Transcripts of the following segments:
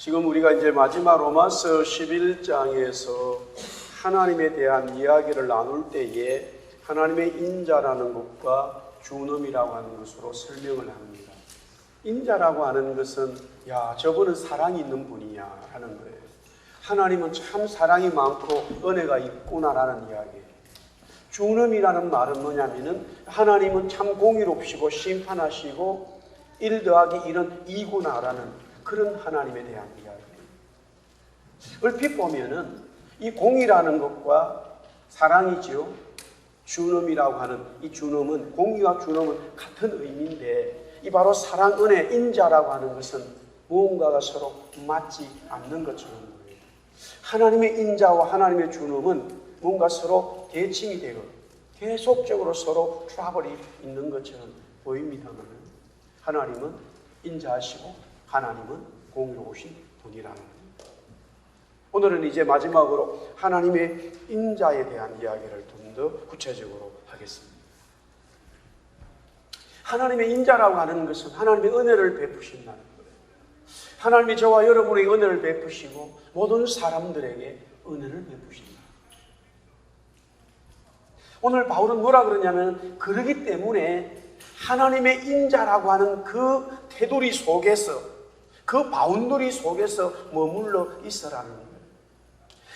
지금 우리가 이제 마지막 로마서 11장에서 하나님에 대한 이야기를 나눌 때에 하나님의 인자라는 것과 주놈이라고 하는 것으로 설명을 합니다. 인자라고 하는 것은 저분은 사랑이 있는 분이야 하는 거예요. 하나님은 참 사랑이 많고 은혜가 있구나라는 이야기예요. 주놈이라는 말은 뭐냐면은 하나님은 참 공의롭시고 심판하시고 1 더하기 1은 2구나라는 그런 하나님에 대한 이야기예요. 얼핏 보면은 이 공의라는 것과 사랑이죠. 주놈이라고 하는 이 주놈은, 공의와 주놈은 같은 의미인데 이 바로 사랑, 은혜, 인자라고 하는 것은 무언가가 서로 맞지 않는 것처럼 보여요. 하나님의 인자와 하나님의 주놈은 뭔가 서로 대칭이 되고 계속적으로 서로 트러블이 있는 것처럼 보입니다만 하나님은 인자하시고 하나님은 공의로우신 분이라는 겁니다. 오늘은 이제 마지막으로 하나님의 인자에 대한 이야기를 좀 더 구체적으로 하겠습니다. 하나님의 인자라고 하는 것은 하나님의 은혜를 베푸신다는 거예요. 하나님이 저와 여러분에게 은혜를 베푸시고 모든 사람들에게 은혜를 베푸신다. 오늘 바울은 뭐라 그러냐면 그러기 때문에 하나님의 인자라고 하는 그 테두리 속에서, 그 바운더리 속에서 머물러 있어라는 거예요.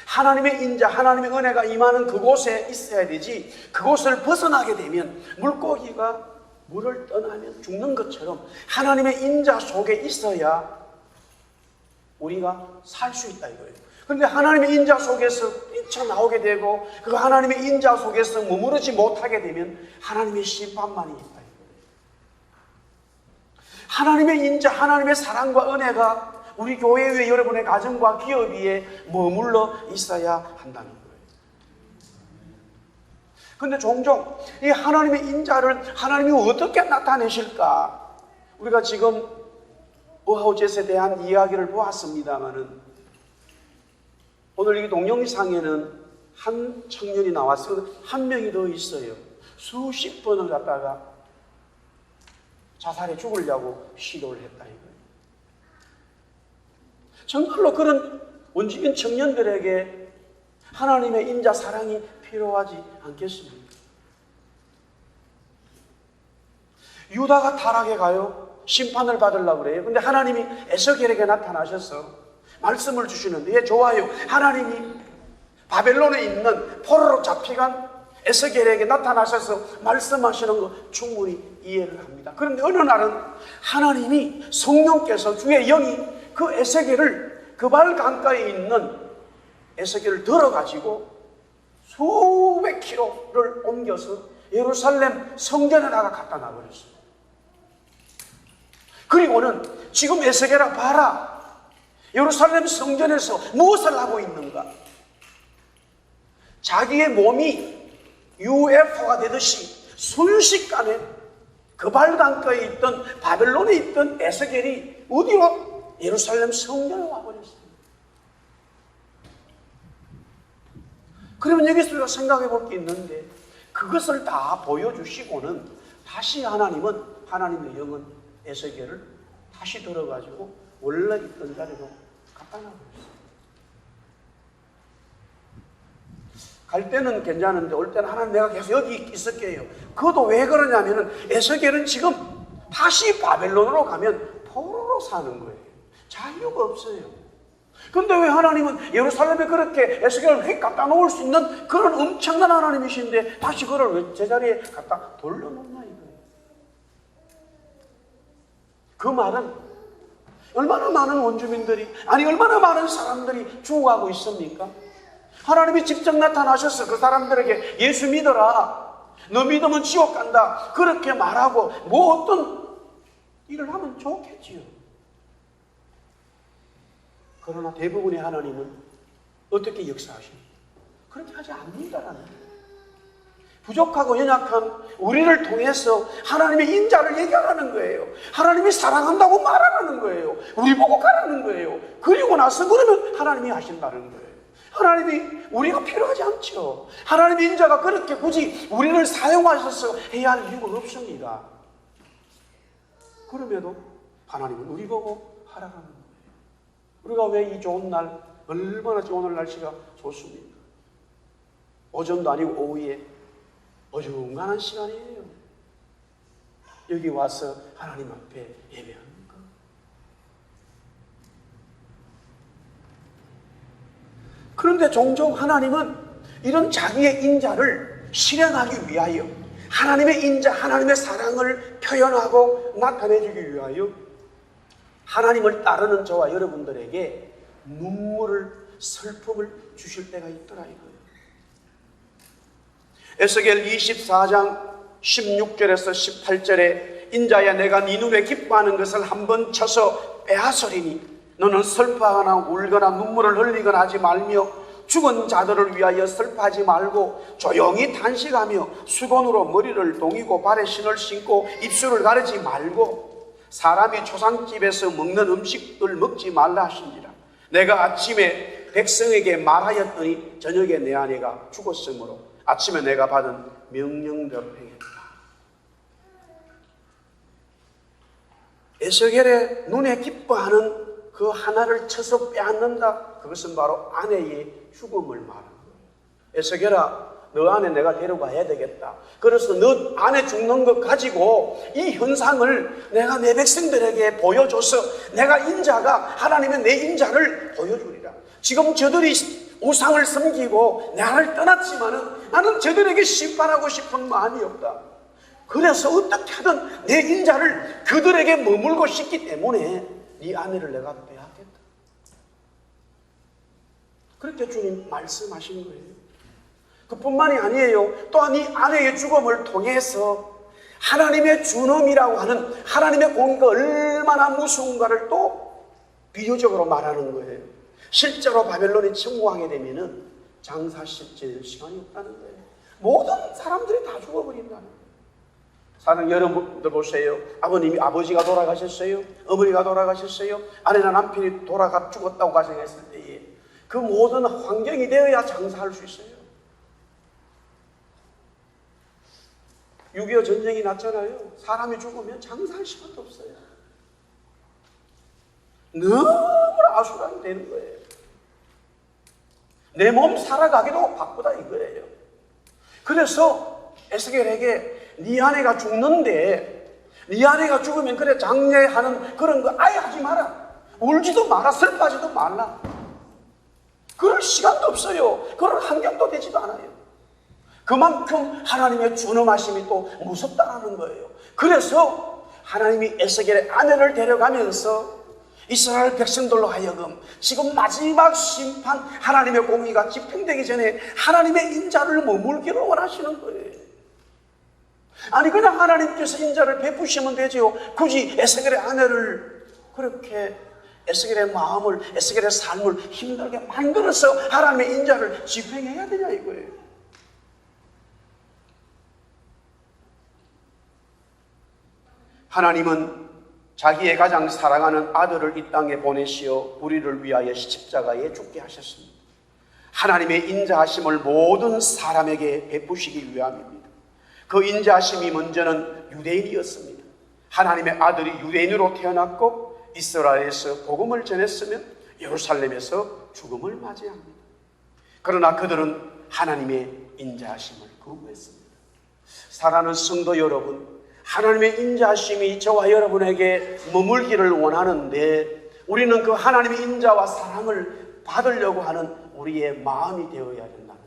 하나님의 인자, 하나님의 은혜가 임하는 그곳에 있어야 되지, 그곳을 벗어나게 되면 물고기가 물을 떠나면 죽는 것처럼 하나님의 인자 속에 있어야 우리가 살 수 있다 이거예요. 그런데 하나님의 인자 속에서 뛰쳐나오게 되고 그 하나님의 인자 속에서 머무르지 못하게 되면 하나님의 심판만이 있다 이거예요. 하나님의 인자, 하나님의 사랑과 은혜가 우리 교회 위에, 여러분의 가정과 기업 위에 머물러 있어야 한다는 거예요. 그런데 종종 이 하나님의 인자를 하나님이 어떻게 나타내실까? 우리가 지금 어하우젯에 대한 이야기를 보았습니다마는 오늘 이 동영상에는 한 청년이 나와서 한 명이 더 있어요. 수십 번을 갖다가 자살해 죽으려고 시도를 했다 이거예요. 정말로 그런 원주민 청년들에게 하나님의 인자 사랑이 필요하지 않겠습니까? 유다가 타락해 가요. 심판을 받으려고 그래요. 근데 하나님이 에스겔에게 나타나셔서 말씀을 주시는데 좋아요. 하나님이 바벨론에 있는 포로로 잡혀간 에스겔에게 나타나셔서 말씀하시는 거 충분히 이해를 합니다. 그런데 어느 날은 하나님이 성령께서 주의 영이 그 에스겔을 그발 강가에 있는 에스겔을 들어가지고 수백 킬로를 옮겨서 예루살렘 성전에다가 갖다 놔버렸어요. 그리고는 지금 에스겔아 봐라. 예루살렘 성전에서 무엇을 하고 있는가? 자기의 몸이 UFO가 되듯이 순식간에 그발 강가에 있던 바벨론에 있던 에스겔이 어디로? 예루살렘 성전에 와버렸어요. 그러면 여기서 우리가 생각해 볼 게 있는데 그것을 다 보여주시고는 다시 하나님은, 하나님의 영은 에스겔을 다시 들어가지고 원래 있던 자리로 갖다 놔버렸어요. 갈 때는 괜찮은데 올 때는 하나님 내가 계속 여기 있을게요. 그것도 왜 그러냐면은 에스겔은 지금 다시 바벨론으로 가면 포로로 사는 거예요. 자유가 없어요. 그런데 왜 하나님은 예루살렘에 그렇게 에스겔을 휙 갖다 놓을 수 있는 그런 엄청난 하나님이신데 다시 그걸 왜 제자리에 갖다 돌려놓나 이거예요. 그 말은 얼마나 많은 원주민들이, 아니 얼마나 많은 사람들이 죽어가고 있습니까? 하나님이 직접 나타나셔서 그 사람들에게 예수 믿어라, 너 믿으면 지옥 간다, 그렇게 말하고 뭐 어떤 일을 하면 좋겠지요. 그러나 대부분의 하나님은 어떻게 역사하십니까? 그렇게 하지 않는다라는 거예요. 부족하고 연약한 우리를 통해서 하나님의 인자를 얘기하라는 거예요. 하나님이 사랑한다고 말하라는 거예요. 우리 보고 가라는 거예요. 그리고 나서 그러면 하나님이 하신다는 거예요. 하나님이 우리가 필요하지 않죠. 하나님의 인자가 그렇게 굳이 우리를 사용하셔서 해야 할 이유가 없습니다. 그럼에도 하나님은 우리 보고 하라는 거예요. 우리가 왜 이 좋은 날, 얼마나 오늘 날씨가 좋습니까? 오전도 아니고 오후에 어중간한 시간이에요. 여기 와서 하나님 앞에 예배하는 것. 그런데 종종 하나님은 이런 자기의 인자를 실행하기 위하여, 하나님의 인자, 하나님의 사랑을 표현하고 나타내주기 위하여 하나님을 따르는 저와 여러분들에게 눈물을, 슬픔을 주실 때가 있더라 이거예요. 에스겔 24장 16절에서 18절에 인자야 내가 네 눈에 기뻐하는 것을 한번 쳐서 빼앗으리니 너는 슬퍼하거나 울거나 눈물을 흘리거나 하지 말며 죽은 자들을 위하여 슬퍼하지 말고 조용히 탄식하며 수건으로 머리를 동이고 발에 신을 신고 입술을 가리지 말고 사람이 초상집에서 먹는 음식을 먹지 말라 하신지라. 내가 아침에 백성에게 말하였더니 저녁에 내 아내가 죽었으므로 아침에 내가 받은 명령대로 행했다. 에스겔의 눈에 기뻐하는 그 하나를 쳐서 빼앗는다. 그것은 바로 아내의 죽음을 말하는 거예요. 에스겔아, 너 아내 내가 데려가야 되겠다. 그래서 너 아내 죽는 것 가지고 이 현상을 내가 내 백성들에게 보여줘서 내가 인자가 하나님의 내 인자를 보여주리라. 지금 저들이 우상을 섬기고 나를 떠났지만은 나는 저들에게 심판하고 싶은 마음이 없다. 그래서 어떻게 하든 내 인자를 그들에게 머물고 싶기 때문에 네 아내를 내가 빼앗겠다. 그렇게 주님 말씀하신 거예요. 그뿐만이 아니에요. 또한 이 아내의 죽음을 통해서 하나님의 준엄이라고 하는 하나님의 공의가 얼마나 무서운가를 또 비유적으로 말하는 거예요. 실제로 바벨론이 침공하게 되면은 장사실 지낼 시간이 없다는 거예요. 모든 사람들이 다 죽어버린다는 거예요. 사는 여러분들 보세요. 아버지가 돌아가셨어요. 어머니가 돌아가셨어요. 아내나 남편이 죽었다고 가정했을 때에 그 모든 환경이 되어야 장사할 수 있어요. 6.25 전쟁이 났잖아요. 사람이 죽으면 장사할 시간도 없어요. 너무나 아수라장이 되는 거예요. 내 몸 살아가기도 바쁘다 이거예요. 그래서 에스겔에게 네 아내가 죽는데 네 아내가 죽으면 그래 장례하는 그런 거 아예 하지 마라. 울지도 마라. 슬퍼하지도 말라. 그럴 시간도 없어요. 그럴 환경도 되지도 않아요. 그만큼 하나님의 준엄하심이 또 무섭다라는 거예요. 그래서 하나님이 에스겔의 아내를 데려가면서 이스라엘 백성들로 하여금 지금 마지막 심판 하나님의 공의가 집행되기 전에 하나님의 인자를 머물기를 원하시는 거예요. 아니 그냥 하나님께서 인자를 베푸시면 되죠. 굳이 에스겔의 아내를 그렇게 에스겔의 마음을, 에스겔의 삶을 힘들게 만들어서 하나님의 인자를 집행해야 되냐 이거예요. 하나님은 자기의 가장 사랑하는 아들을 이 땅에 보내시어 우리를 위하여 십자가에 죽게 하셨습니다. 하나님의 인자하심을 모든 사람에게 베푸시기 위함입니다. 그 인자하심이 먼저는 유대인이었습니다. 하나님의 아들이 유대인으로 태어났고 이스라엘에서 복음을 전했으며 예루살렘에서 죽음을 맞이합니다. 그러나 그들은 하나님의 인자하심을 거부했습니다. 사랑하는 성도 여러분, 하나님의 인자하심이 저와 여러분에게 머물기를 원하는데 우리는 그 하나님의 인자와 사랑을 받으려고 하는 우리의 마음이 되어야 된다는 거예요.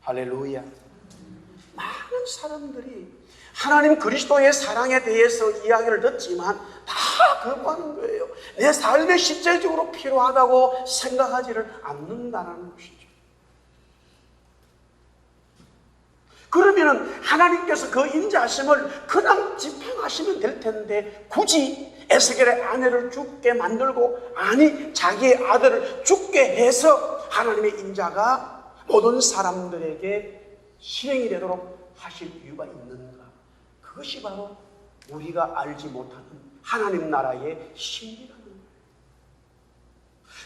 할렐루야. 많은 사람들이 하나님 그리스도의 사랑에 대해서 이야기를 듣지만 다 거부하는 거예요. 내 삶에 실제적으로 필요하다고 생각하지를 않는다는 것이죠. 그러면 하나님께서 그 인자하심을 그냥 집행하시면 될 텐데 굳이 에스겔의 아내를 죽게 만들고 아니 자기의 아들을 죽게 해서 하나님의 인자가 모든 사람들에게 실행이 되도록 하실 이유가 있는가? 그것이 바로 우리가 알지 못하는 하나님 나라의 신비라는 거예요.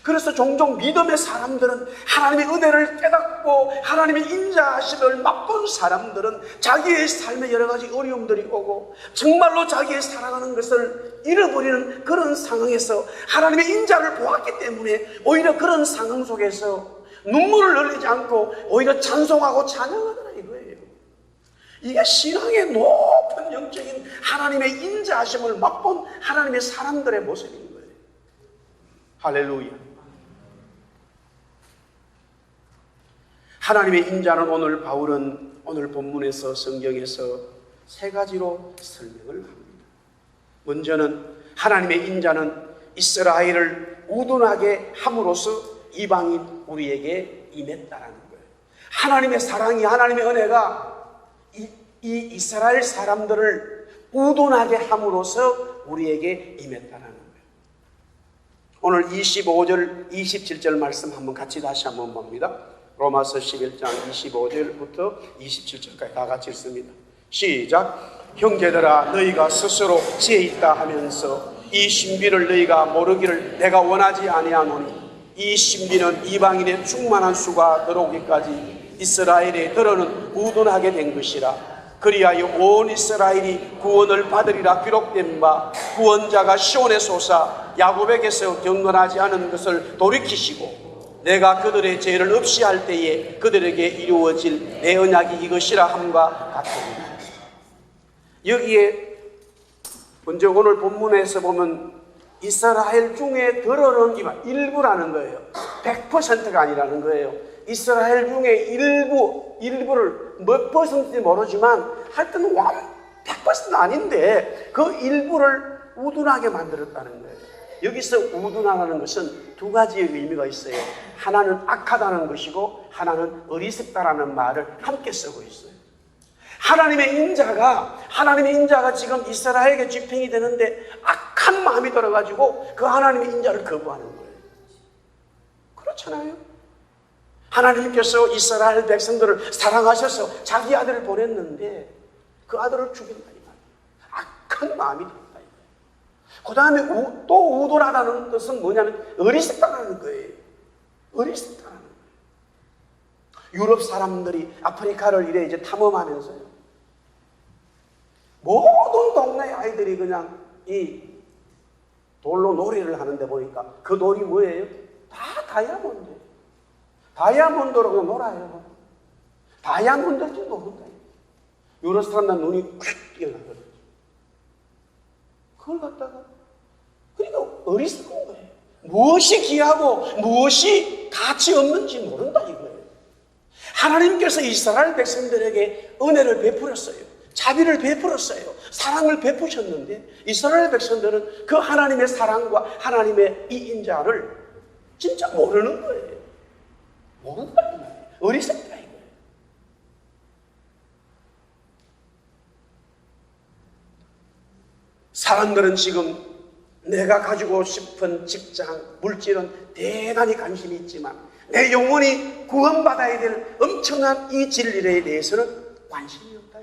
그래서 종종 믿음의 사람들은, 하나님의 은혜를 깨닫고 하나님의 인자하심을 맛본 사람들은 자기의 삶에 여러 가지 어려움들이 오고 정말로 자기의 사랑하는 것을 잃어버리는 그런 상황에서 하나님의 인자를 보았기 때문에 오히려 그런 상황 속에서 눈물을 흘리지 않고 오히려 찬송하고 찬양하더라 이거예요. 이게 신앙의 높은 영적인 하나님의 인자하심을 맛본 하나님의 사람들의 모습인 거예요. 할렐루야. 하나님의 인자는 오늘 본문에서 성경에서 세 가지로 설명을 합니다. 먼저는 하나님의 인자는 이스라엘을 우둔하게 함으로써 이방인 우리에게 임했다라는 거예요. 하나님의 사랑이, 하나님의 은혜가 이 이스라엘 사람들을 우둔하게 함으로써 우리에게 임했다라는 거예요. 오늘 25절, 27절 말씀 한번 같이 다시 한번 봅니다. 로마서 11장 25절부터 27절까지 다 같이 읽습니다. 시작. 형제들아, 너희가 스스로 지혜 있다 하면서 이 신비를 너희가 모르기를 내가 원하지 아니하노니, 이 신비는 이방인의 충만한 수가 들어오기까지 이스라엘에 들어는 우둔하게 된 것이라. 그리하여 온 이스라엘이 구원을 받으리라 기록된 바, 구원자가 시온에 솟아 야곱에게서 경건하지 않은 것을 돌이키시고 내가 그들의 죄를 없이 할 때에 그들에게 이루어질 내 언약이 이것이라 함과 같으리라. 여기에 먼저 오늘 본문에서 보면 이스라엘 중에 들어는 일부라는 거예요. 100%가 아니라는 거예요. 이스라엘 중에 일부를 몇 퍼센트인지 모르지만 하여튼 100%는 아닌데 그 일부를 우둔하게 만들었다는 거예요. 여기서 우둔하다는 것은 두 가지의 의미가 있어요. 하나는 악하다는 것이고 하나는 어리석다라는 말을 함께 쓰고 있어요. 하나님의 인자가 지금 이스라엘에게 집행이 되는데 악한 마음이 들어가지고 그 하나님의 인자를 거부하는 거예요. 그렇잖아요. 하나님께서 이스라엘 백성들을 사랑하셔서 자기 아들을 보냈는데 그 아들을 죽인다 이 말이에요. 악한 마음이 든다. 그 다음에 또 우둔하다는 뜻은 뭐냐면 어리석다는 거예요. 어리석다는 거예요. 유럽 사람들이 아프리카를 이래 이제 탐험하면서요, 모든 동네 아이들이 그냥 이 돌로 놀이를 하는데 보니까 그 돌이 뭐예요? 다 다이아몬드. 다이아몬드로 그냥 놀아요. 다이아몬드인지 모른다. 유럽 사람들 눈이 휙 뛰어나거든요. 그걸 갖다가, 그러니까 어리석은 거예요. 무엇이 귀하고 무엇이 가치 없는지 모른다 이거예요. 하나님께서 이스라엘 백성들에게 은혜를 베풀었어요. 자비를 베풀었어요. 사랑을 베푸셨는데 이스라엘 백성들은 그 하나님의 사랑과 하나님의 이 인자를 진짜 모르는 거예요. 모른다 이거예요. 어리석다 이거예요. 사람들은 지금 내가 가지고 싶은 직장, 물질은 대단히 관심이 있지만 내 영혼이 구원받아야 될 엄청난 이 진리에 대해서는 관심이 없다.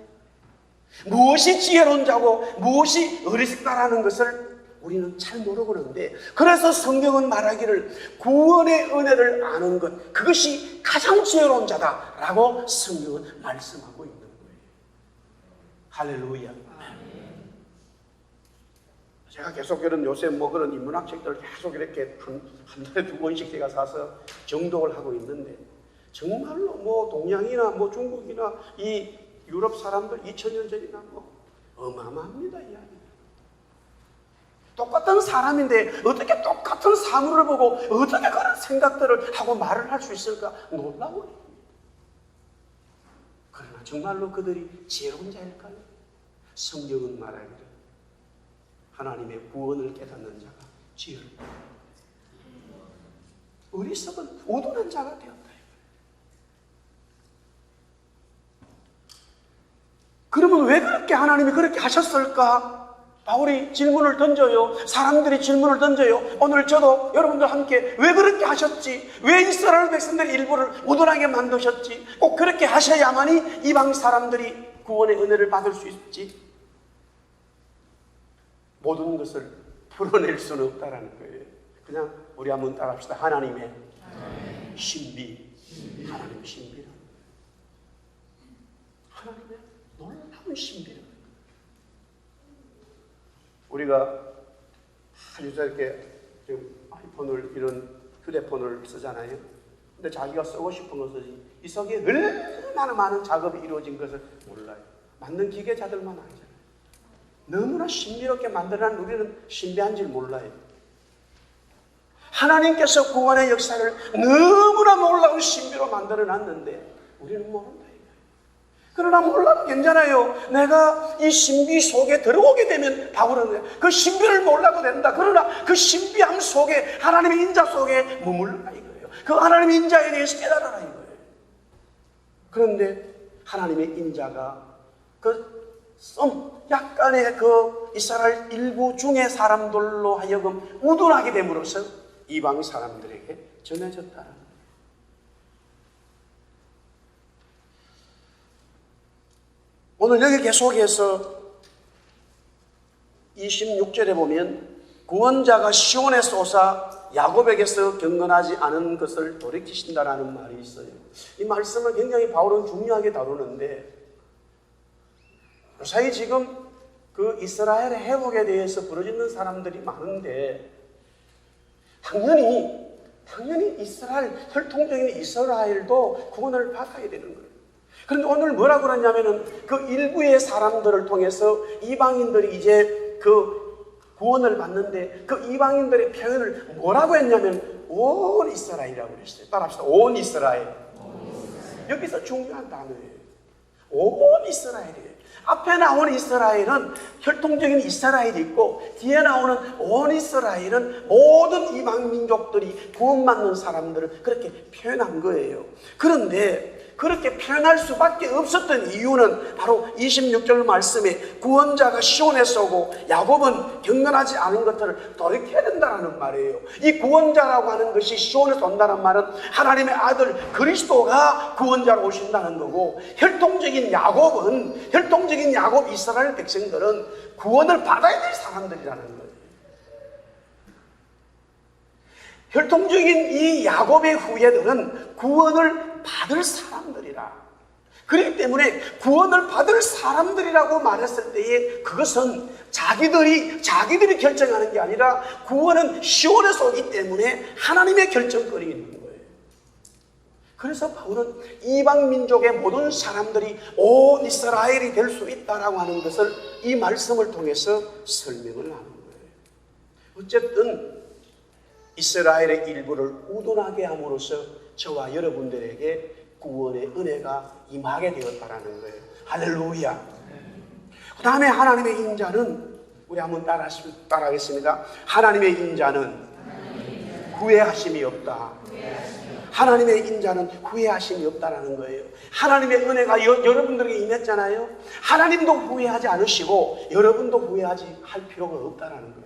무엇이 지혜로운 자고 무엇이 어리석다라는 것을 우리는 잘 모르고 그러는데, 그래서 성경은 말하기를 구원의 은혜를 아는 것, 그것이 가장 지혜로운 자다라고 성경은 말씀하고 있는 거예요. 할렐루야. 제가 계속 요새 그런 인문학 책들을 계속 이렇게 한 달에 2권씩 제가 사서 정독을 하고 있는데, 정말로 동양이나 중국이나 이 유럽 사람들 2000년 전이나 어마어마합니다. 이 아이. 똑같은 사람인데 어떻게 똑같은 사물을 보고 어떻게 그런 생각들을 하고 말을 할 수 있을까 놀라워요. 그러나 정말로 그들이 지혜로운 자일까요? 성경은 말하기를 하나님의 구원을 깨닫는 자가 지혜롭다. 어리석은 우둔한 자가 되었다. 그러면 왜 그렇게 하나님이 그렇게 하셨을까? 바울이 질문을 던져요. 사람들이 질문을 던져요. 오늘 저도 여러분들 함께 왜 그렇게 하셨지? 왜 이스라엘 백성들의 일부를 우둔하게 만드셨지? 꼭 그렇게 하셔야만이 이방 사람들이 구원의 은혜를 받을 수 있지? 모든 것을 풀어낼 수는 없다라는 거예요. 그냥 우리 한번 따라합시다. 하나님의 신비. 하나님의 신비. 하나님의 놀라운 신비를. 우리가 아주 저렇게 아이폰을, 이런 휴대폰을 쓰잖아요. 근데 자기가 쓰고 싶은 것을 이 속에 얼마나 많은 작업이 이루어진 것을 몰라요. 만든 기계자들만 알잖아요. 너무나 신비롭게 만들어낸 우리는 신비한 줄 몰라요. 하나님께서 구원의 역사를 너무나 놀라운 신비로 만들어놨는데 우리는 모른다. 그러나 몰라도 괜찮아요. 내가 이 신비 속에 들어오게 되면 바울은 그 신비를 몰라도 된다. 그러나 그 신비함 속에, 하나님의 인자 속에 머물러라 이거예요. 그 하나님의 인자에 대해서 깨달아라 이거예요. 그런데 하나님의 인자가 약간의 그 이스라엘 일부 중의 사람들로 하여금 우둔하게 됨으로써 이방 사람들에게 전해졌다. 오늘 여기 계속해서 26절에 보면 구원자가 시온에 솟아 야곱에게서 경건하지 않은 것을 돌이키신다라는 말이 있어요. 이 말씀을 굉장히 바울은 중요하게 다루는데, 요사이 지금 그 이스라엘의 회복에 대해서 부르짖는 사람들이 많은데, 당연히 이스라엘, 혈통적인 이스라엘도 구원을 받아야 되는 거예요. 그런데 오늘 뭐라고 그러냐면은 그 일부의 사람들을 통해서 이방인들이 이제 그 구원을 받는데, 그 이방인들의 표현을 뭐라고 했냐면 온 이스라엘이라고 그랬어요. 따라합시다. 온 이스라엘. 여기서 중요한 단어예요. 온 이스라엘이에요. 앞에 나오는 이스라엘은 혈통적인 이스라엘이 있고, 뒤에 나오는 온 이스라엘은 모든 이방 민족들이 구원받는 사람들을 그렇게 표현한 거예요. 그런데 그렇게 표현할 수밖에 없었던 이유는 바로 26절 말씀에 구원자가 시온에 쏘고 야곱은 경건하지 않은 것들을 돌이켜야 된다는 말이에요. 이 구원자라고 하는 것이 시온에 쏜다는 말은 하나님의 아들 그리스도가 구원자로 오신다는 거고, 혈통적인 야곱 이스라엘 백성들은 구원을 받아야 될 사람들이라는 거예요. 혈통적인 이 야곱의 후예들은 구원을 받을 사람들이라. 그렇기 때문에 구원을 받을 사람들이라고 말했을 때에 그것은 자기들이 결정하는 게 아니라 구원은 시온에서 오기 때문에 하나님의 결정권이 있는 거예요. 그래서 바울은 이방 민족의 모든 사람들이 온 이스라엘이 될 수 있다라고 하는 것을 이 말씀을 통해서 설명을 하는 거예요. 어쨌든 이스라엘의 일부를 우둔하게 함으로써 저와 여러분들에게 구원의 은혜가 임하게 되었다라는 거예요. 할렐루야. 그 다음에 하나님의 인자는, 우리 한번 따라하겠습니다. 하나님의 인자는 후회하심이 없다. 하나님의 인자는 후회하심이 없다라는 거예요. 하나님의 은혜가 여러분들에게 임했잖아요. 하나님도 후회하지 않으시고 여러분도 후회하지 할 필요가 없다라는 거예요.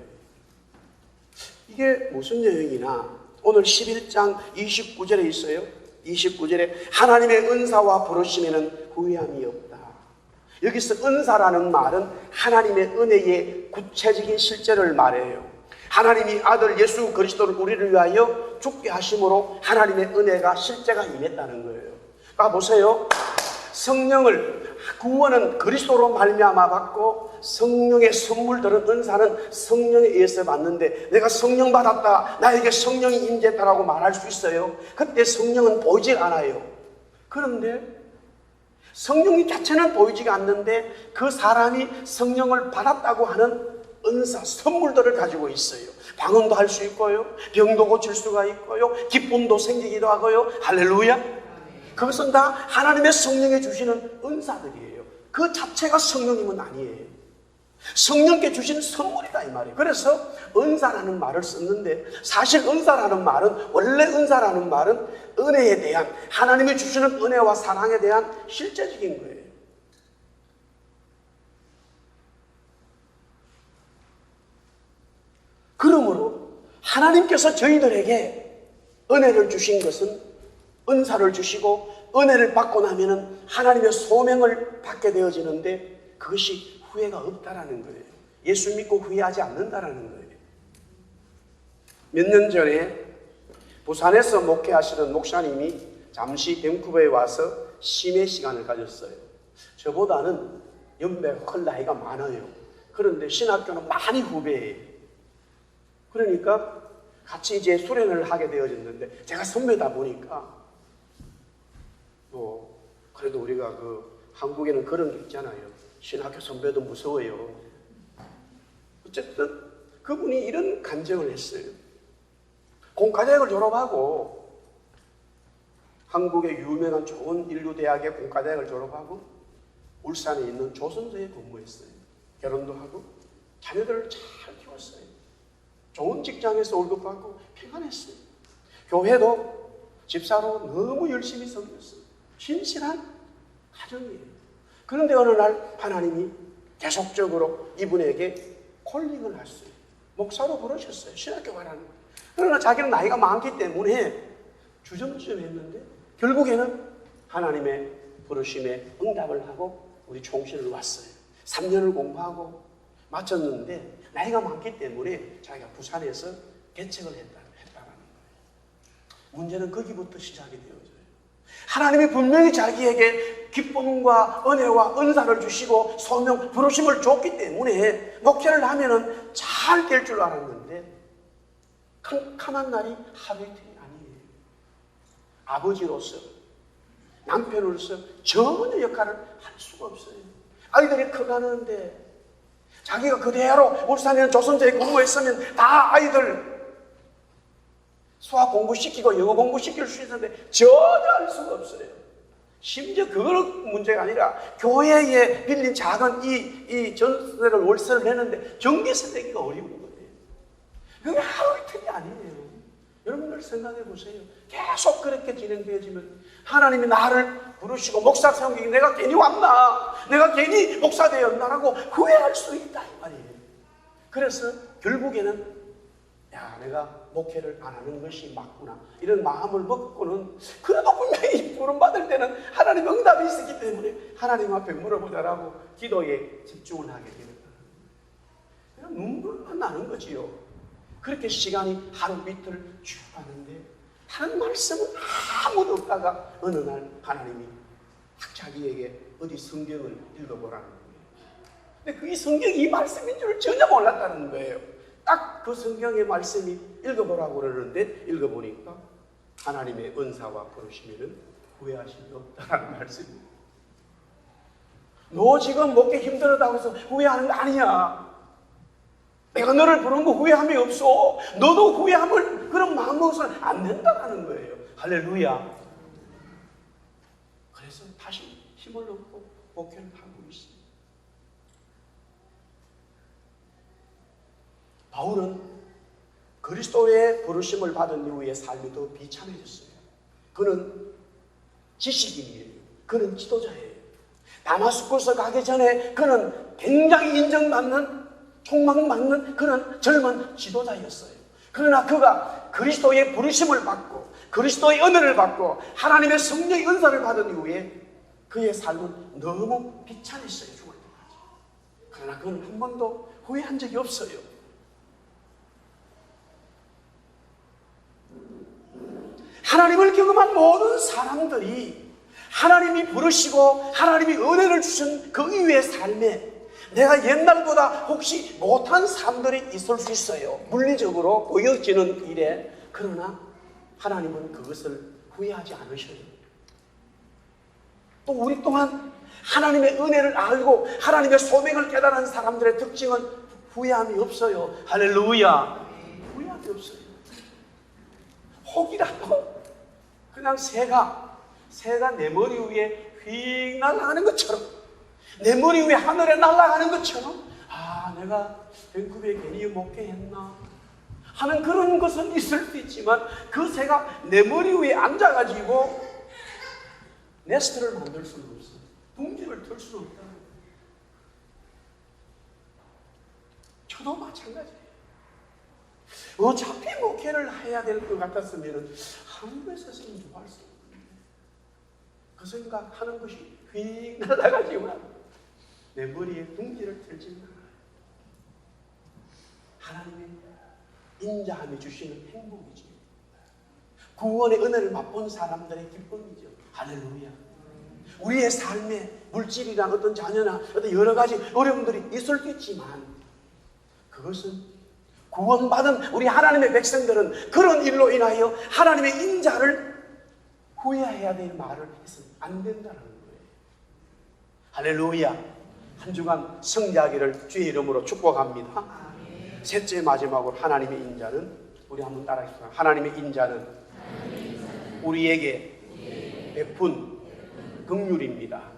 이게 무슨 내용이나 오늘 11장 29절에 있어요. 29절에 하나님의 은사와 부르심에는 후회함이 없다. 여기서 은사라는 말은 하나님의 은혜의 구체적인 실제를 말해요. 하나님이 아들 예수 그리스도를 우리를 위하여 죽게 하심으로 하나님의 은혜가 실제가 임했다는 거예요. 보세요. 구원은 그리스도로 말미암아 받고, 성령의 선물들은, 은사는 성령에 의해서 받는데, 내가 성령 받았다, 나에게 성령이 임재했다라고 말할 수 있어요. 그때 성령은 보이질 않아요. 그런데 성령 자체는 보이지가 않는데 그 사람이 성령을 받았다고 하는 은사, 선물들을 가지고 있어요. 방언도 할 수 있고요, 병도 고칠 수가 있고요, 기쁨도 생기기도 하고요. 할렐루야. 그것은 다 하나님의 성령이 주시는 은사들이에요. 그 자체가 성령님은 아니에요. 성령께 주신 선물이다 이 말이에요. 그래서 은사라는 말을 썼는데, 사실 원래 은사라는 말은 은혜에 대한, 하나님이 주시는 은혜와 사랑에 대한 실제적인 거예요. 그러므로 하나님께서 저희들에게 은혜를 주신 것은, 은사를 주시고 은혜를 받고 나면은 하나님의 소명을 받게 되어지는데, 그것이 후회가 없다라는 거예요. 예수 믿고 후회하지 않는다라는 거예요. 몇 년 전에 부산에서 목회하시던 목사님이 잠시 밴쿠버에 와서 심해 시간을 가졌어요. 저보다는 연배가 훨 나이가 많아요. 그런데 신학교는 많이 후배예요. 그러니까 같이 이제 수련을 하게 되어졌는데, 제가 선배다 보니까 그래도 우리가 한국에는 그런 게 있잖아요. 신학교 선배도 무서워요. 어쨌든 그분이 이런 간증을 했어요. 공과대학을 졸업하고, 한국의 유명한 좋은 인류대학의 공과대학을 졸업하고 울산에 있는 조선소에 근무했어요. 결혼도 하고 자녀들을 잘 키웠어요. 좋은 직장에서 월급 받고 평안했어요. 교회도 집사로 너무 열심히 섬겼어요. 신실한 가정이에요. 그런데 어느 날 하나님이 계속적으로 이분에게 콜링을 하셨어요. 목사로 부르셨어요. 신학교 가라는 거예요. 그러나 자기는 나이가 많기 때문에 주저주저했는데 결국에는 하나님의 부르심에 응답을 하고 우리 총신을 왔어요. 3년을 공부하고 마쳤는데 나이가 많기 때문에 자기가 부산에서 개척을 했다는 거예요. 문제는 거기부터 시작이 되어져요. 하나님이 분명히 자기에게 기쁨과 은혜와 은사를 주시고 소명, 부르심을 줬기 때문에 목회를 하면은 잘 될 줄 알았는데 캄캄한 날이 하루 이틀이 아니에요. 아버지로서, 남편으로서 전혀 역할을 할 수가 없어요. 아이들이 커가는데 자기가 그대로 울산에 조선소에 근무했으면 다 아이들 수학 공부시키고 영어 공부시킬 수 있는데 전혀 할 수가 없어요. 심지어 그건 문제가 아니라 교회에 빌린 작은 이 전세를 월세를 내는데 전기세 내기가 어려운 거예요. 그게 하루 이틀이 아니에요. 여러분들 생각해 보세요. 계속 그렇게 진행되어지면 하나님이 나를 부르시고 목사 세우기 내가 괜히 왔나? 내가 괜히 목사 되었나라고 후회할 수 있다 이 말이에요. 그래서 결국에는 내가 목회를 안 하는 것이 맞구나 이런 마음을 먹고는 그래도 분명히 부름받을 때는 하나님 응답이 있었기 때문에 하나님 앞에 물어보자라고 기도에 집중을 하게 되는 거예요. 눈물만 나는 거지요. 그렇게 시간이 하루 이틀 쭉 가는데 하는 말씀은 아무도 없다가 어느 날 하나님이 자기에게 어디 성경을 읽어보라는 거예요. 근데 그 성경이 이 말씀인 줄 전혀 몰랐다는 거예요. 딱 그 성경의 말씀이 읽어보라고 그러는데 읽어보니까 하나님의 은사와 부르심에는 후회하심이 없다는 말씀이에요. 너 지금 목회 힘들었다고 해서 후회하는 거 아니야. 내가 너를 부른 거 후회함이 없어. 너도 후회함을 그런 마음 먹어서는 안 된다는 거예요. 할렐루야. 그래서 다시 힘을 얻고 목회를 하고 있습니다. 바울은 그리스도의 부르심을 받은 이후에 삶이 더 비참해졌어요. 그는 지식인이에요. 그는 지도자예요. 다마스쿠스 가기 전에 그는 굉장히 인정받는 총망받는 그런 젊은 지도자였어요. 그러나 그가 그리스도의 부르심을 받고 그리스도의 은혜를 받고 하나님의 성령의 은사를 받은 이후에 그의 삶은 너무 비참했어요. 죽을 때까지. 그러나 그는 한 번도 후회한 적이 없어요. 하나님을 경험한 모든 사람들이 하나님이 부르시고 하나님이 은혜를 주신 그 이후의 삶에 내가 옛날보다 혹시 못한 삶들이 있을 수 있어요. 물리적으로 보여지는 일에. 그러나 하나님은 그것을 후회하지 않으셔요. 또 우리 또한 하나님의 은혜를 알고 하나님의 소명을 깨달은 사람들의 특징은 후회함이 없어요. 할렐루야. 후회함이 없어요. 혹이라도 그냥 새가 내 머리 위에 휙 날아가는 것처럼 내 머리 위에 하늘에 날아가는 것처럼 내가 밴쿠버에 괜히 목회했나 하는 그런 것은 있을 수 있지만 그 새가 내 머리 위에 앉아가지고 네스트를 만들 수는 없어요. 둥지를 틀 수는 없다. 저도 마찬가지예요. 어차피 목회를 해야 될 것 같았으면 한국에서 있으면 좋아할 수 없는데 그 생각하는 것이 휙 날아가지만 내 머리에 둥지를 틀지 마. 하나님의 인자함이 주시는 행복이죠. 구원의 은혜를 맛본 사람들의 기쁨이죠. 할렐루야. 우리의 삶에 물질이나 어떤 자녀나 어떤 여러 가지 어려움들이 있을 수 있지만 그것은 구원받은 우리 하나님의 백성들은 그런 일로 인하여 하나님의 인자를 후회해야 될 말을 해서는 안 된다는 거예요. 할렐루야. 한 주간 성장하기를 주의 이름으로 축복합니다. 셋째 마지막으로 하나님의 인자는, 우리 한번 따라하겠습니다. 하나님의 인자는 우리에게 베푼 긍휼입니다.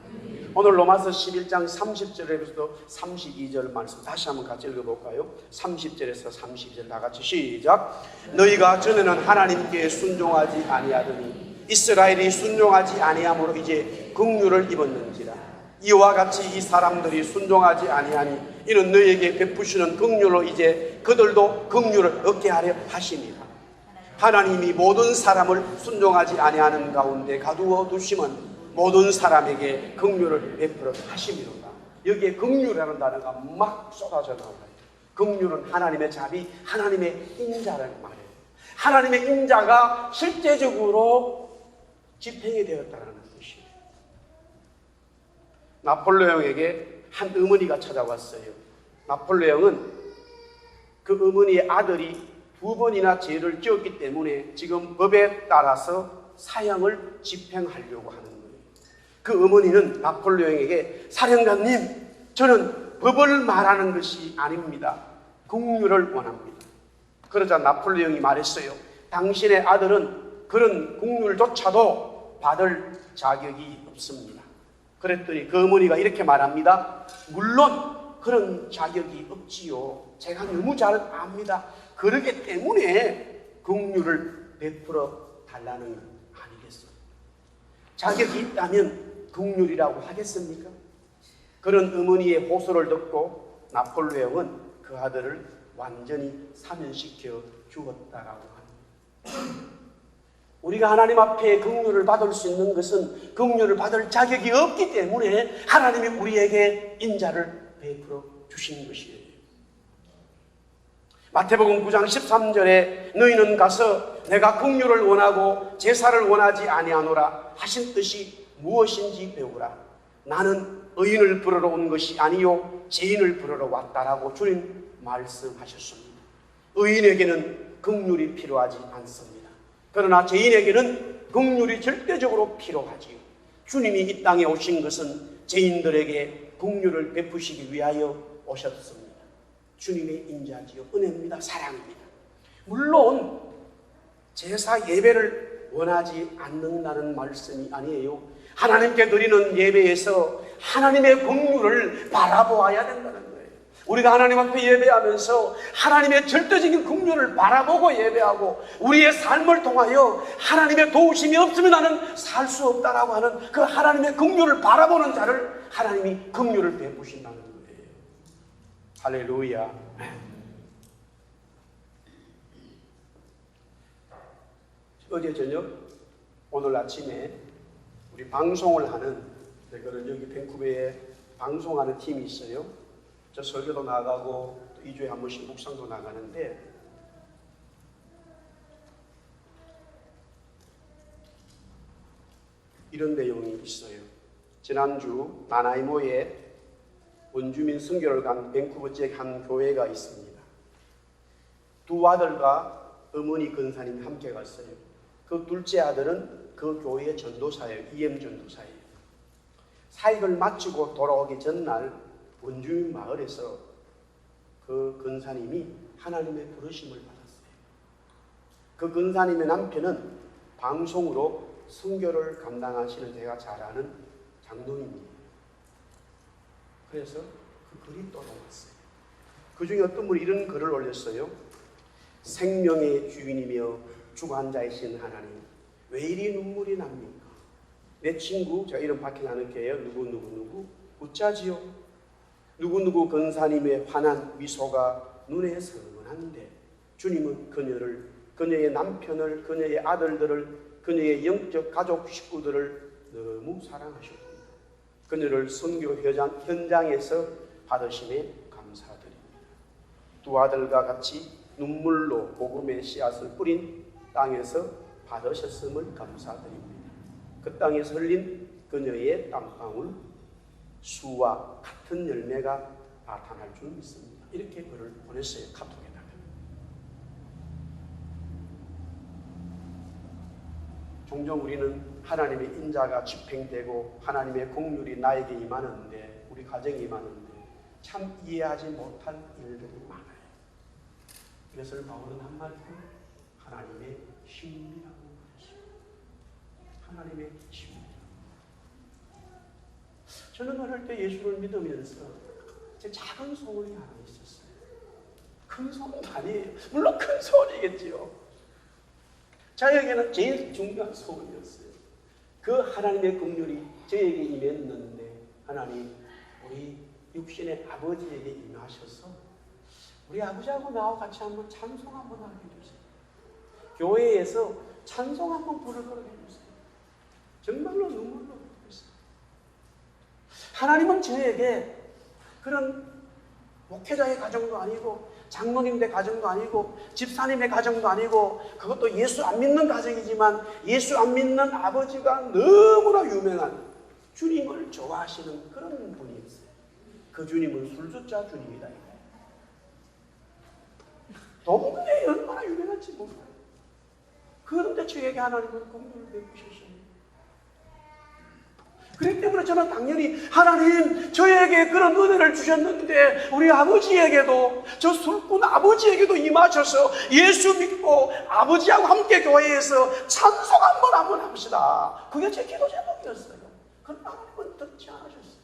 오늘 로마서 11장 30절에서 32절 말씀 다시 한번 같이 읽어볼까요? 30절에서 32절 다 같이 시작. 너희가 전에는 하나님께 순종하지 아니하더니 이스라엘이 순종하지 아니함으로 이제 긍휼을 입었는지라. 이와 같이 이 사람들이 순종하지 아니하니 이는 너희에게 베푸시는 긍휼로 이제 그들도 긍휼을 얻게 하려 하심이라. 하나님이 모든 사람을 순종하지 아니하는 가운데 가두어 두심은 모든 사람에게 긍휼을 베풀어 하심이로다. 여기에 긍휼이라는 단어가 막 쏟아져 나와요. 긍휼은 하나님의 자비, 하나님의 인자라는 말이에요. 하나님의 인자가 실제적으로 집행이 되었다는 뜻이에요. 나폴레옹에게 한 어머니가 찾아왔어요. 나폴레옹은 그 어머니의 아들이 2번이나 죄를 지었기 때문에 지금 법에 따라서 사형을 집행하려고 하는 거예요. 그 어머니는 나폴레옹에게 사령관님, 저는 법을 말하는 것이 아닙니다. 긍휼을 원합니다. 그러자 나폴레옹이 말했어요. 당신의 아들은 그런 긍휼조차도 받을 자격이 없습니다. 그랬더니 그 어머니가 이렇게 말합니다. 물론 그런 자격이 없지요. 제가 너무 잘 압니다. 그러기 때문에 긍휼을 베풀어 달라는 것 아니겠어요? 자격이 있다면 긍휼이라고 하겠습니까? 그런 어머니의 호소를 듣고 나폴레옹은 그 아들을 완전히 사면시켜 주었다라고 합니다. 우리가 하나님 앞에 긍휼을 받을 수 있는 것은 긍휼을 받을 자격이 없기 때문에 하나님이 우리에게 인자를 베풀어 주신 것이에요. 마태복음 9장 13절에 너희는 가서 내가 긍휼을 원하고 제사를 원하지 아니하노라 하신 뜻이 무엇인지 배우라. 나는 의인을 부르러 온 것이 아니요 죄인을 부르러 왔다라고 주님 말씀하셨습니다. 의인에게는 긍휼이 필요하지 않습니다. 그러나 죄인에게는 긍휼이 절대적으로 필요하지요. 주님이 이 땅에 오신 것은 죄인들에게 긍휼을 베푸시기 위하여 오셨습니다. 주님의 인자지요. 은혜입니다. 사랑입니다. 물론 제사 예배를 원하지 않는다는 말씀이 아니에요. 하나님께 드리는 예배에서 하나님의 긍휼을 바라보아야 된다는 거예요. 우리가 하나님 앞에 예배하면서 하나님의 절대적인 긍휼을 바라보고 예배하고 우리의 삶을 통하여 하나님의 도우심이 없으면 나는 살 수 없다라고 하는 그 하나님의 긍휼을 바라보는 자를 하나님이 긍휼을 베푸신다는 거예요. 할렐루야. 어제 저녁, 오늘 아침에 우리 방송을 하는, 그는 여기 밴쿠버에 방송하는 팀이 있어요. 저 설교도 나가고 2주에 한 번씩 묵상도 나가는데 이런 내용이 있어요. 지난주 나나이모에 원주민 선교를 간 밴쿠버 지역 한 교회가 있습니다. 두 아들과 어머니 근사님이 함께 갔어요. 그 둘째 아들은 그 교회의 전도사예요. EM 전도사예요. 사역을 마치고 돌아오기 전날 원주민 마을에서 그 근사님이 하나님의 부르심을 받았어요. 그 근사님의 남편은 방송으로 선교를 감당하시는 제가 잘 아는 장로님입니다. 그래서 그 글이 떠올랐어요. 그 중에 어떤 분이 이런 글을 올렸어요. 생명의 주인이며 주관자이신 하나님, 왜 이리 눈물이 납니까? 내 친구, 제가 이름 밝히지 않을게요. 누구 웃자지요. 누구 근사님의 환한 미소가 눈에 선한데 주님은 그녀를, 그녀의 남편을, 그녀의 아들들을, 그녀의 영적 가족 식구들을 너무 사랑하셨습니다. 그녀를 선교 현장에서 받으심에 감사드립니다. 두 아들과 같이 눈물로 복음의 씨앗을 뿌린 땅에서 받으셨음을 감사드립니다. 그 땅에서 흘린 그녀의 땀방울 수와 같은 열매가 나타날 줄 믿습니다. 이렇게 글을 보냈어요. 카톡에다가. 종종 우리는 하나님의 인자가 집행되고 하나님의 공률이 나에게 임하는데, 우리 가정에 임하는데 참 이해하지 못할 일들이 많아요. 이것을 바울은 한마디로 하나님의 힘이라고 말했어요. 하나님의 힘. 저는 어릴 때 예수를 믿으면서 제 작은 소원이 하나 있었어요. 큰 소원은 아니에요. 물론 큰 소원이겠지요. 저에게는 제일 중요한 소원이었어요. 그 하나님의 긍휼이 저에게 임했는데, 하나님 우리 육신의 아버지에게 임하셔서 우리 아버지하고 나와 같이 한번 찬송 한번 하게 해주세요. 교회에서 찬송 한번 부르게 해주세요. 정말로 눈물로 부르겠어요. 하나님은 저에게 그런 목회자의 가정도 아니고 장로님의 가정도 아니고 집사님의 가정도 아니고, 그것도 예수 안 믿는 가정이지만 예수 안 믿는 아버지가 너무나 유명한 주님을 좋아하시는 그런 분이었어요. 그 주님은 술주자 주님이다. 동네에 얼마나 유명한지 몰라요. 그런데 저에게 하나님은 공로를 베푸셨어요. 그렇기 때문에 저는 당연히 하나님 저에게 그런 은혜를 주셨는데 우리 아버지에게도, 저 술꾼 아버지에게도 임하셔서 예수 믿고 아버지하고 함께 교회에서 찬송 한번 합시다. 그게 제 기도 제목이었어요. 그러나 하나님은 듣지 않으셨어요.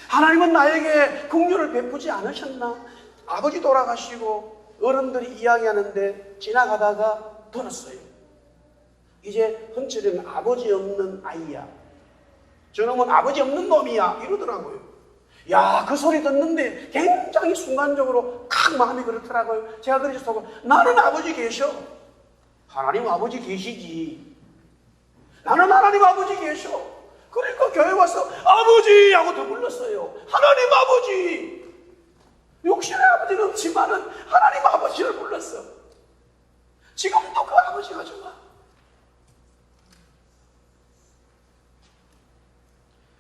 하나님은 나에게 긍휼을 베푸지 않으셨나? 아버지 돌아가시고 어른들이 이야기하는데 지나가다가 들었어요. 이제 헌칠이는 아버지 없는 아이야. 저놈은 아버지 없는 놈이야. 이러더라고요. 야, 그 소리 듣는데 굉장히 순간적으로 칵 마음이 그렇더라고요. 제가 그러셔서 나는 아버지 계셔. 하나님 아버지 계시지. 나는 하나님 아버지 계셔. 그러니까 교회 와서 아버지 하고 더 불렀어요. 하나님 아버지. 육신의 아버지는 없지만은 하나님 아버지를 불렀어. 지금도 그 아버지가 좋아.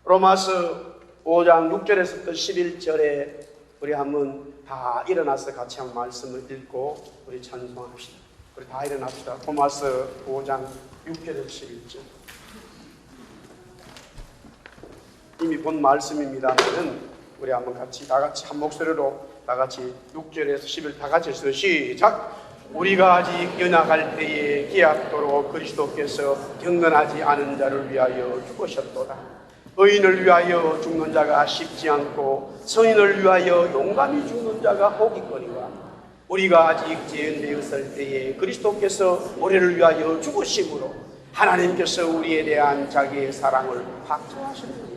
로마서 5장 6절에서부터 11절에 우리 한번 다 일어나서 같이 한 말씀을 읽고 우리 찬송합시다. 우리 다 일어납시다. 로마서 5장 6절에서 11절. 이미 본 말씀입니다만은 우리 한번 같이 다 같이 한 목소리로 다 같이 6절에서 11절 다 같이 해서 시작. 우리가 아직 연약할 때에 기약토록 그리스도께서 경건하지 않은 자를 위하여 죽으셨도다. 의인을 위하여 죽는 자가 쉽지 않고 선인을 위하여 용감히 죽는 자가 혹이거니와 우리가 아직 죄인되었을 때에 그리스도께서 우리를 위하여 죽으심으로 하나님께서 우리에 대한 자기의 사랑을 확증하시느니라.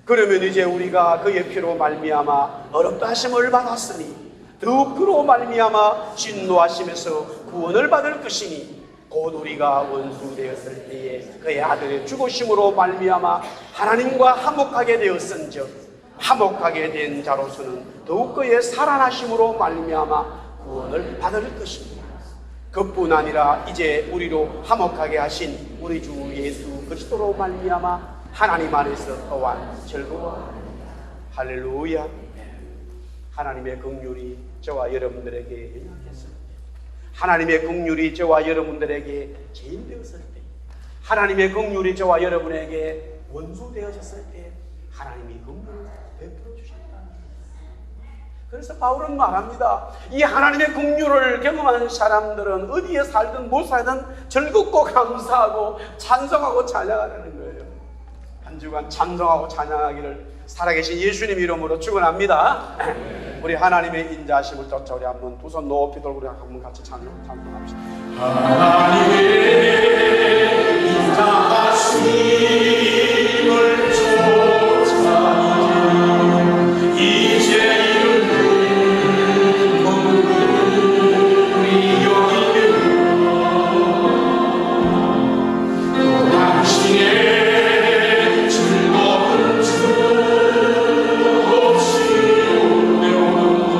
그러면 이제 우리가 그의 피로 말미암아 어렵다 하심을 받았으니 더욱 그로 말미암아 진노하심에서 구원을 받을 것이니 곧 우리가 원수 되었을 때에 그의 아들의 죽으심으로 말미암아 하나님과 화목하게 되었은즉 화목하게 된 자로서는 더욱 그의 살아나심으로 말미암아 구원을 받을 것입니다. 그뿐 아니라 이제 우리로 화목하게 하신 우리 주 예수 그리스도로 말미암아 하나님 안에서 또한 즐거워합니다. 할렐루야. 하나님의 긍휼이 저와 여러분들에게 연약했습니다. 하나님의 긍휼이 저와 여러분들에게 죄인 되었을 때, 하나님의 긍휼이 저와 여러분에게 원수 되어졌을 때 하나님이 긍휼을 베풀어 주셨다. 그래서 바울은 말합니다. 이 하나님의 긍휼을 경험하는 사람들은 어디에 살든 못 살든 즐겁고 감사하고 찬송하고 찬양하는 거예요. 한 주간 찬송하고 찬양하기를 살아계신 예수님 이름으로 축원합니다. 우리 하나님의 인자하심을 쫓아 우리 한번 두 손 높이 들고 우리 한번 같이 찬송합시다. 하나님의 인자하심을 쫓아 이제 즐거운 주 없이 온대오는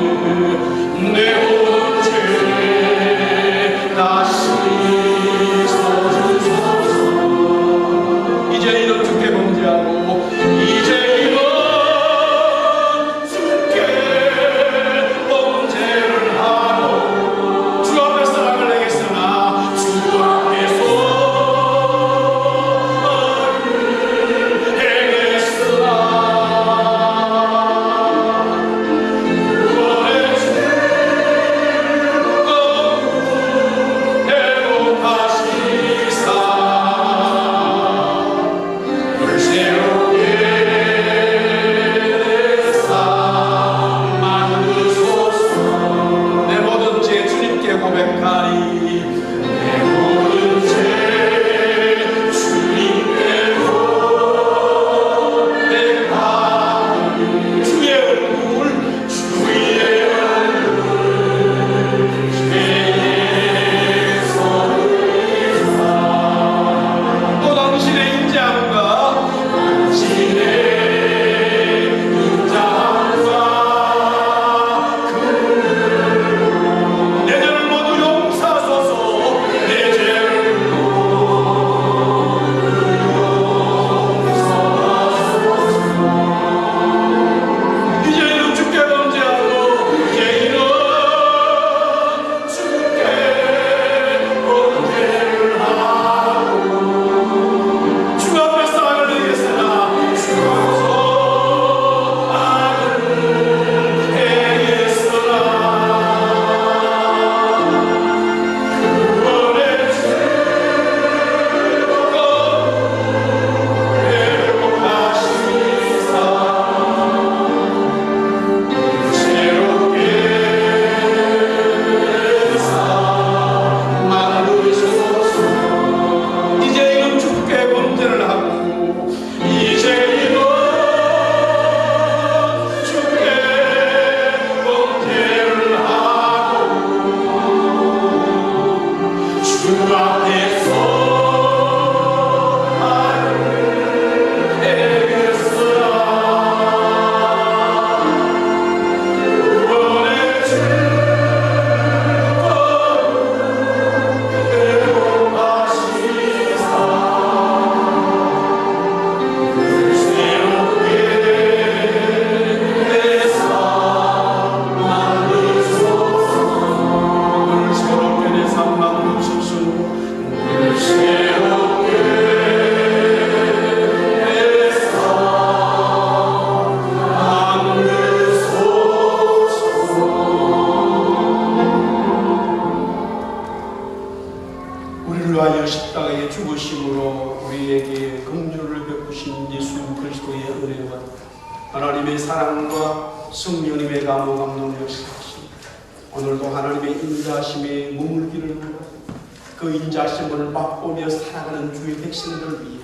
우리를 위하여 십자가에 죽으심으로 우리에게 긍휼을 베푸신 예수 그리스도의 은혜와 하나님의 사랑과 성령님의 감동 역사하심 오늘도 하나님의 인자하심에 머물기를 원하고 그 인자하심을 맛보며 살아가는 주의 백성들을 위해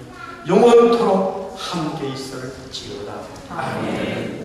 영원토록 함께 있을지어다. 아멘.